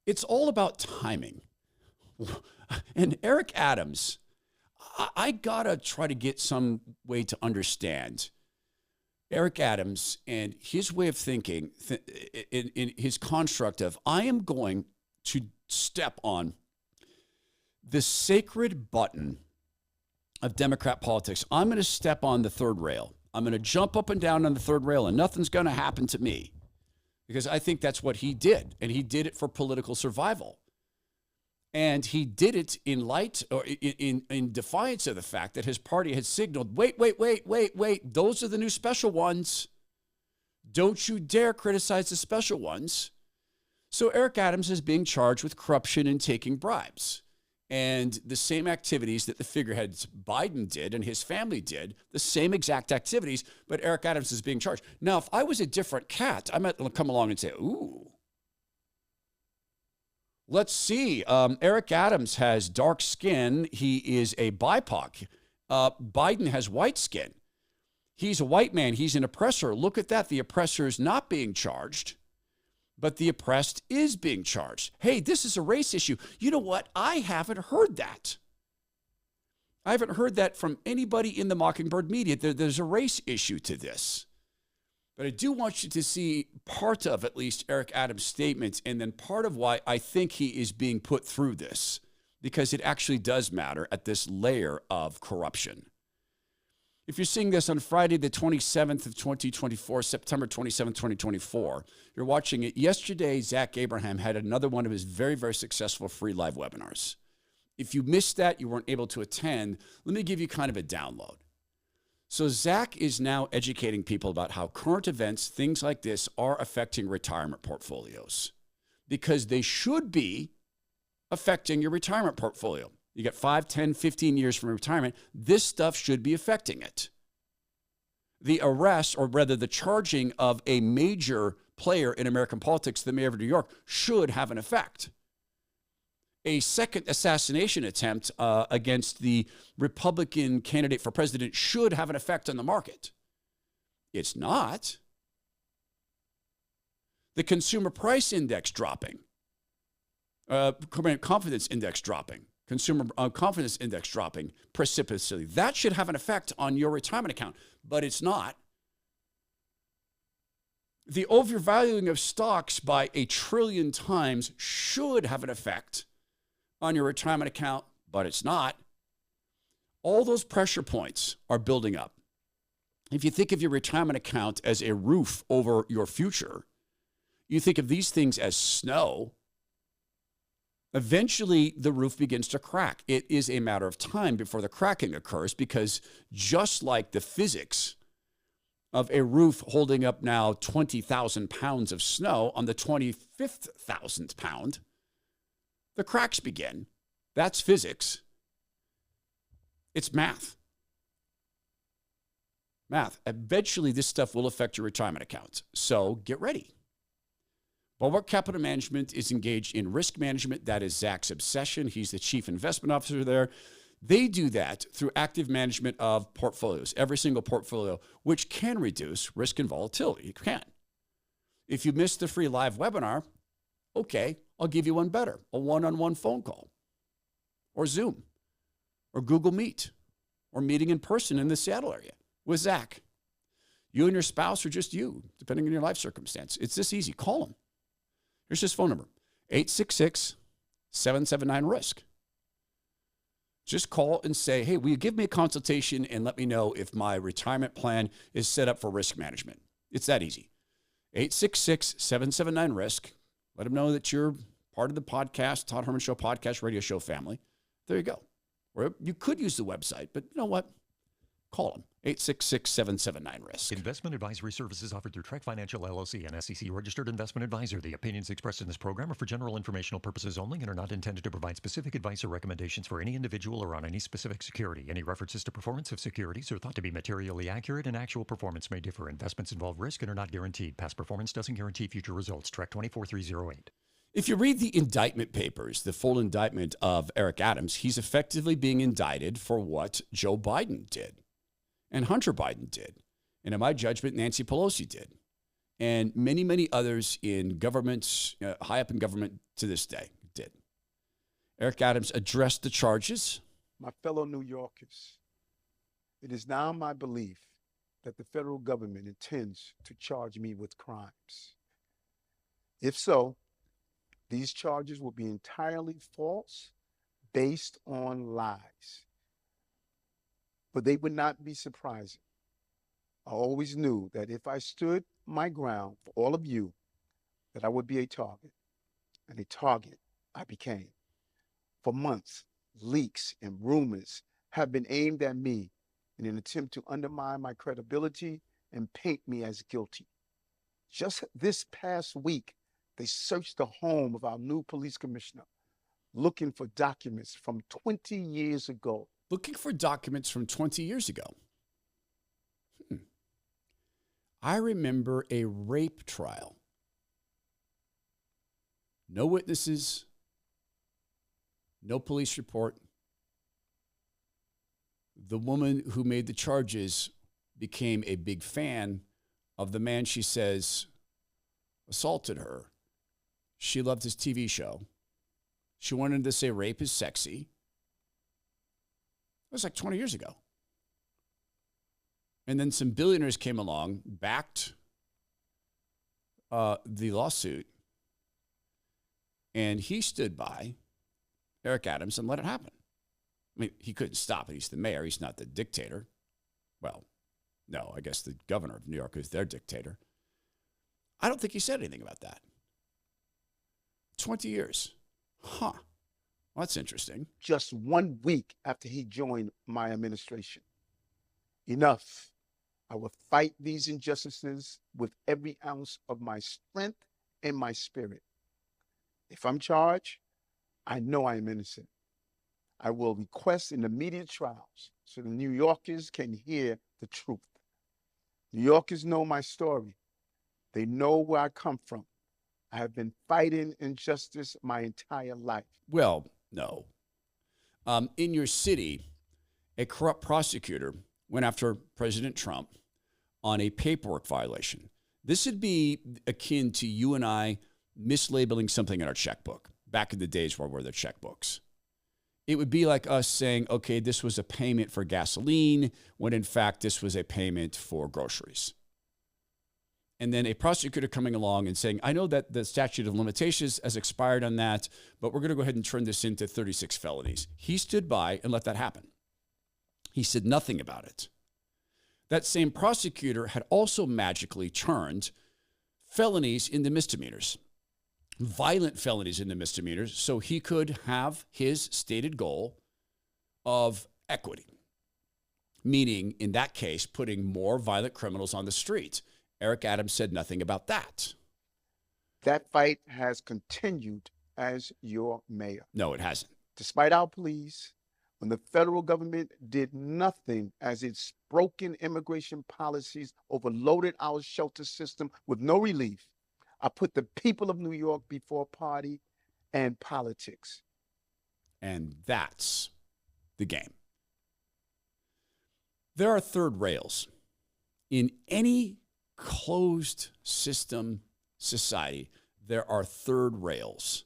It's all about timing. And Eric Adams, I gotta try to get some way to understand Eric Adams and his way of thinking in his construct of, I am going to step on the sacred button of Democrat politics. I'm going to step on the third rail. I'm going to jump up and down on the third rail, and nothing's going to happen to me, because I think that's what he did, and he did it for political survival. And he did it in light or in defiance of the fact that his party had signaled, wait, those are the new special ones. Don't you dare criticize the special ones. So Eric Adams is being charged with corruption and taking bribes. And the same activities that the figureheads Biden did and his family did, the same exact activities, but Eric Adams is being charged. Now, if I was a different cat, I might come along and say, ooh, let's see. Eric Adams has dark skin. He is a BIPOC. Biden has white skin. He's a white man. He's an oppressor. Look at that. The oppressor is not being charged, but the oppressed is being charged. Hey, this is a race issue. You know what? I haven't heard that. I haven't heard that from anybody in the Mockingbird media. There's a race issue to this. But I do want you to see part of, at least, Eric Adams' statements, and then part of why I think he is being put through this, because it actually does matter at this layer of corruption. If you're seeing this on Friday, the 27th of 2024, September 27th, 2024, you're watching it. Yesterday, Zach Abraham had another one of his very, very successful free live webinars. If you missed that, you weren't able to attend, let me give you kind of a download. So Zach is now educating people about how current events, things like this, are affecting retirement portfolios, because they should be affecting your retirement portfolio. You got 5, 10, 15 years from retirement. This stuff should be affecting it. The arrest, or rather the charging of a major player in American politics, the mayor of New York, should have an effect. A second assassination attempt against the Republican candidate for president should have an effect on the market. It's not. The consumer price index dropping, confidence index dropping, consumer confidence index dropping precipitously. That should have an effect on your retirement account, but it's not. The overvaluing of stocks by 1 trillion times should have an effect on your retirement account, but it's not. All those pressure points are building up. If you think of your retirement account as a roof over your future, you think of these things as snow, eventually the roof begins to crack. It is a matter of time before the cracking occurs, because just like the physics of a roof holding up now 20,000 pounds of snow on the 25th thousandth pound, the cracks begin. That's physics. It's math. Math. Eventually, this stuff will affect your retirement accounts. So get ready. Bulwark Capital Management is engaged in risk management. That is Zach's obsession. He's the chief investment officer there. They do that through active management of portfolios, every single portfolio, which can reduce risk and volatility. It can. If you missed the free live webinar, okay, I'll give you one better, a one-on-one phone call, or Zoom, or Google Meet, or meeting in person in the Seattle area with Zach. You and your spouse, or just you, depending on your life circumstance. It's this easy. Call him. Here's his phone number, 866-779-RISK. Just call and say, hey, will you give me a consultation and let me know if my retirement plan is set up for risk management? It's that easy. 866-779-RISK. Let them know that you're part of the podcast, Todd Herman Show podcast, radio show family. There you go. Or you could use the website, but you know what? Call them. 866-779-RISK. Investment advisory services offered through Trek Financial LLC, an SEC-registered investment advisor. The opinions expressed in this program are for general informational purposes only and are not intended to provide specific advice or recommendations for any individual or on any specific security. Any references to performance of securities are thought to be materially accurate, and actual performance may differ. Investments involve risk and are not guaranteed. Past performance doesn't guarantee future results. Trek 24308. If you read the indictment papers, the full indictment of Eric Adams, he's effectively being indicted for what Joe Biden did and Hunter Biden did. And in my judgment, Nancy Pelosi did. and many, many others in governments, high up in government to this day did. Eric Adams addressed the charges. My fellow New Yorkers, it is now my belief that the federal government intends to charge me with crimes. If so, these charges will be entirely false, based on lies. But they would not be surprising. I always knew that if I stood my ground for all of you, that I would be a target, and a target I became. For months, leaks and rumors have been aimed at me in an attempt to undermine my credibility and paint me as guilty. Just this past week, they searched the home of our new police commissioner, looking for documents from 20 years ago. Looking for documents from 20 years ago. I remember a rape trial. No witnesses, no police report. The woman who made the charges became a big fan of the man she says assaulted her. She loved his TV show. She wanted to say rape is sexy. It was like 20 years ago. And then some billionaires came along, backed the lawsuit, and he stood by Eric Adams and let it happen. I mean, he couldn't stop it. He's the mayor. He's not the dictator. Well, no, I guess the governor of New York is their dictator. I don't think he said anything about that. 20 years. Huh. Well, that's interesting. Just 1 week after he joined my administration. Enough. I will fight these injustices with every ounce of my strength and my spirit. If I'm charged, I know I am innocent. I will request an immediate trials so the New Yorkers can hear the truth. New Yorkers know my story. They know where I come from. I have been fighting injustice my entire life. Well, no. In your city, a corrupt prosecutor went after President Trump on a paperwork violation. This would be akin to you and I mislabeling something in our checkbook back in the days where we were the checkbooks. It would be like us saying, okay, this was a payment for gasoline, when in fact this was a payment for groceries. And then a prosecutor coming along and saying, I know that the statute of limitations has expired on that, but we're going to go ahead and turn this into 36 felonies. He stood by and let that happen. He said nothing about it. That same prosecutor had also magically turned felonies into misdemeanors, violent felonies into misdemeanors, so he could have his stated goal of equity, meaning in that case, putting more violent criminals on the street. Eric Adams said nothing about that. That fight has continued as your mayor. No, it hasn't. Despite our pleas, when the federal government did nothing as its broken immigration policies overloaded our shelter system with no relief, I put the people of New York before party and politics. And that's the game. There are third rails in any closed system society. There are third rails.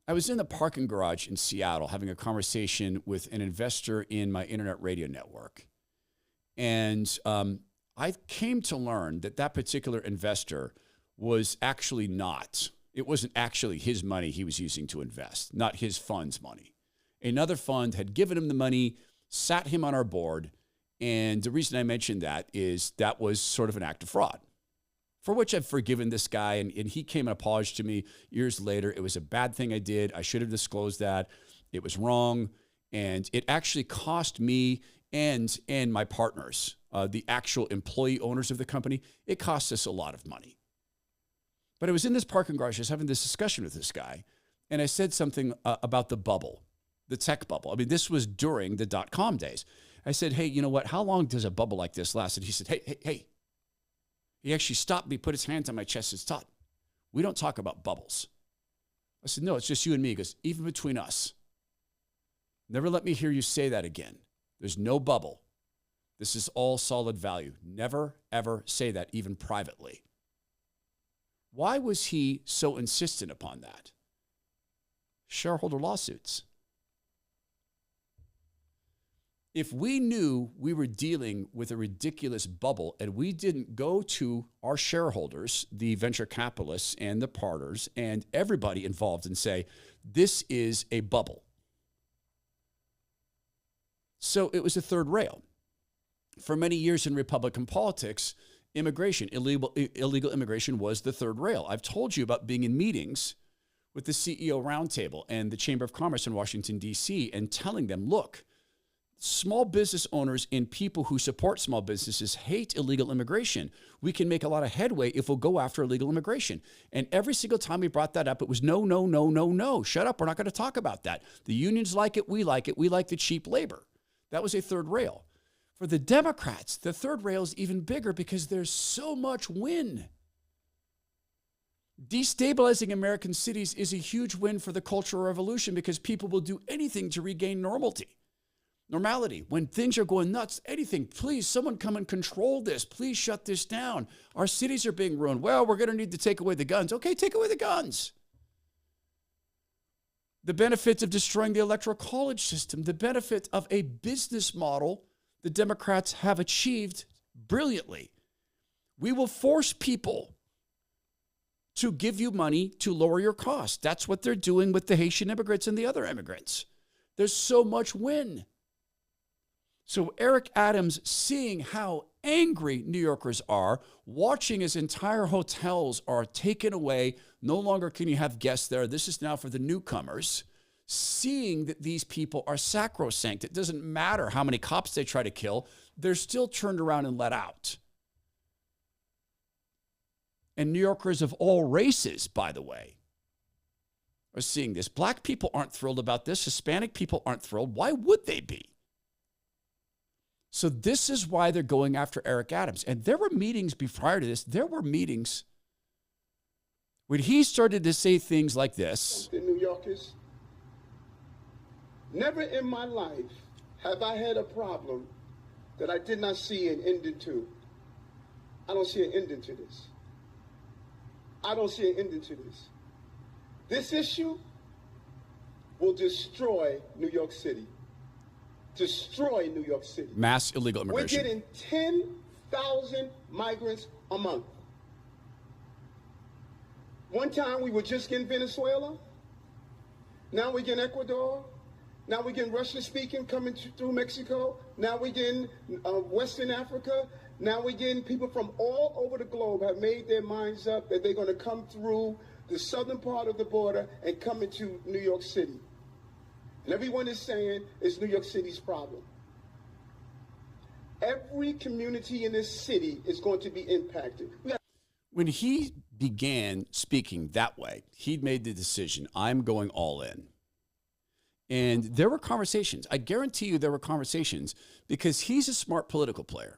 I was in the parking garage in Seattle having a conversation with an investor in my internet radio network. And I came to learn that that particular investor was actually not. It wasn't actually his money he was using to invest, not his fund's money. Another fund had given him the money, sat him on our board, and the reason I mentioned that is that was sort of an act of fraud, for which I've forgiven this guy, and he came and apologized to me years later. It was a bad thing I did. I should have disclosed that. It was wrong, and it actually cost me and my partners, the actual employee owners of the company, it cost us a lot of money. But I was in this parking garage, I was having this discussion with this guy, and I said something about the bubble, the tech bubble. I mean, this was during the dot-com days. I said, hey, you know what? How long does a bubble like this last? And he said, hey. He actually stopped me, put his hands on my chest, and said, Todd, we don't talk about bubbles. I said, no, it's just you and me. He goes, even between us. Never let me hear you say that again. There's no bubble. This is all solid value. Never, ever say that, even privately. Why was he so insistent upon that? Shareholder lawsuits. If we knew we were dealing with a ridiculous bubble and we didn't go to our shareholders, the venture capitalists and the partners and everybody involved and say, this is a bubble. So it was a third rail. For many years in Republican politics, immigration, illegal immigration was the third rail. I've told you about being in meetings with the CEO Roundtable and the Chamber of Commerce in Washington, D.C., and telling them, look, small business owners and people who support small businesses hate illegal immigration. We can make a lot of headway if we'll go after illegal immigration. And every single time we brought that up, it was no, no, no, no, no. Shut up. We're not going to talk about that. The unions like it. We like it. We like the cheap labor. That was a third rail. For the Democrats, the third rail is even bigger because there's so much win. Destabilizing American cities is a huge win for the Cultural Revolution because people will do anything to regain normality. When things are going nuts, anything, please, someone come and control this. Please shut this down. Our cities are being ruined. Well, we're going to need to take away the guns. Okay, take away the guns. The benefits of destroying the electoral college system, the benefit of a business model the Democrats have achieved brilliantly. We will force people to give you money to lower your costs. That's what they're doing with the Haitian immigrants and the other immigrants. There's so much win. So Eric Adams, seeing how angry New Yorkers are, watching as entire hotels are taken away, no longer can you have guests there. This is now for the newcomers. Seeing that these people are sacrosanct. It doesn't matter how many cops they try to kill. They're still turned around and let out. And New Yorkers of all races, by the way, are seeing this. Black people aren't thrilled about this. Hispanic people aren't thrilled. Why would they be? So this is why they're going after Eric Adams. And there were meetings prior to this. There were meetings when he started to say things like this. The New Yorkers, never in my life have I had a problem that I did not see an ending to. I don't see an ending to this. I don't see an ending to this. This issue will destroy New York City. Destroy New York City. Mass illegal immigration. We're getting 10,000 migrants a month. One time we were just getting Venezuela. Now we're getting Ecuador. Now we're getting Russian-speaking coming through Mexico. Now we're getting Western Africa. Now we're getting people from all over the globe have made their minds up that they're going to come through the southern part of the border and come into New York City. And everyone is saying it's New York City's problem. Every community in this city is going to be impacted. When he began speaking that way, he'd made the decision, I'm going all in. And there were conversations. I guarantee you there were conversations because he's a smart political player.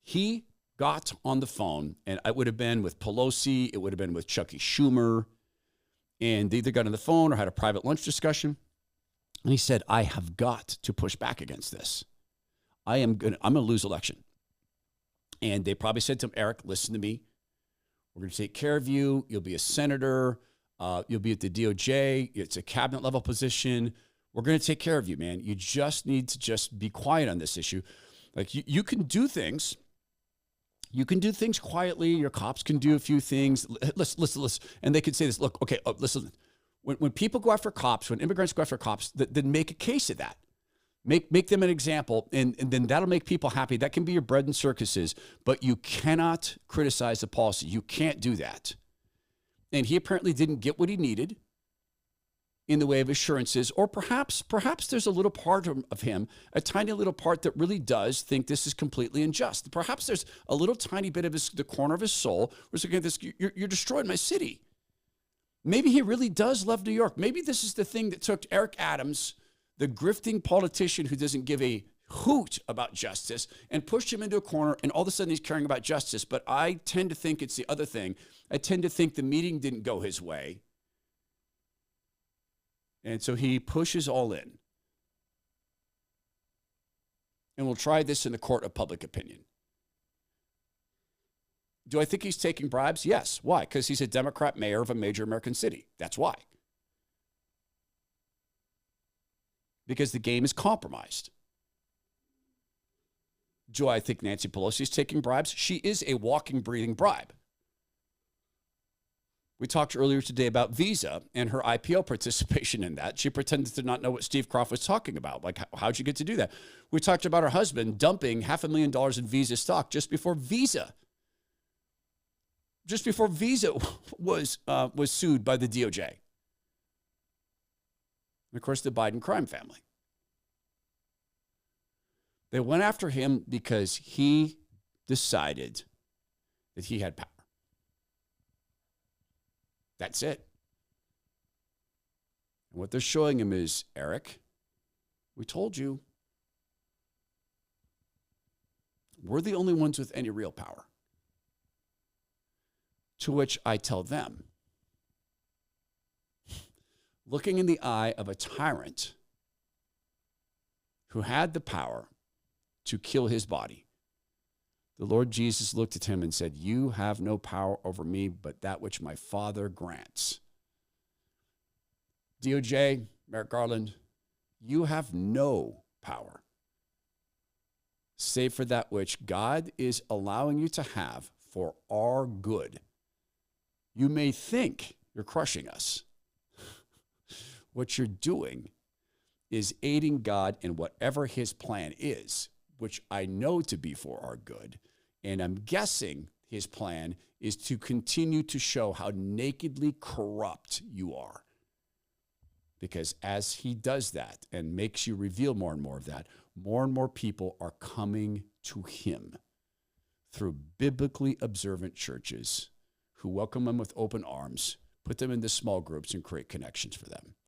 He got on the phone, and it would have been with Pelosi, it would have been with Chucky Schumer, and they either got on the phone or had a private lunch discussion. And he said, I have got to push back against this. I'm going to lose election. And they probably said to him, Eric, listen to me. We're going to take care of you. You'll be a senator. You'll be at the DOJ. It's a cabinet level position. We're going to take care of you, man. You just need to just be quiet on this issue. Like you can do things. You can do things quietly. Your cops can do a few things. Listen. And they could say this, look, okay, listen. When people go after cops, when immigrants go after cops, then make a case of that. Make them an example, and then that'll make people happy. That can be your bread and circuses, but you cannot criticize the policy. You can't do that. And he apparently didn't get what he needed in the way of assurances, or perhaps there's a little part of him, a tiny little part that really does think this is completely unjust. Perhaps there's a little tiny bit of the corner of his soul where he's looking at this, you're destroying my city. Maybe he really does love New York. Maybe this is the thing that took Eric Adams, the grifting politician who doesn't give a hoot about justice, and pushed him into a corner, and all of a sudden he's caring about justice. But I tend to think it's the other thing. I tend to think the meeting didn't go his way. And so he pushes all in. And we'll try this in the court of public opinion. Do I think he's taking bribes? Yes. Why? Because he's a Democrat mayor of a major American city. That's why. Because the game is compromised. Do I think Nancy Pelosi is taking bribes? She is a walking, breathing bribe. We talked earlier today about Visa and her IPO participation in that. She pretended to not know what Steve Kroft was talking about. Like, how'd you get to do that? We talked about her husband dumping $500,000 in Visa stock just before Visa was sued by the DOJ. And of course, the Biden crime family. They went after him because he decided that he had power. That's it. And what they're showing him is, Eric, we told you. We're the only ones with any real power. To which I tell them, looking in the eye of a tyrant who had the power to kill his body, the Lord Jesus looked at him and said, you have no power over me but that which my Father grants. DOJ, Merrick Garland, you have no power save for that which God is allowing you to have for our good. You may think you're crushing us. What you're doing is aiding God in whatever his plan is, which I know to be for our good. And I'm guessing his plan is to continue to show how nakedly corrupt you are. Because as he does that and makes you reveal more and more of that, more and more people are coming to him through biblically observant churches who welcome them with open arms, put them into small groups, and create connections for them.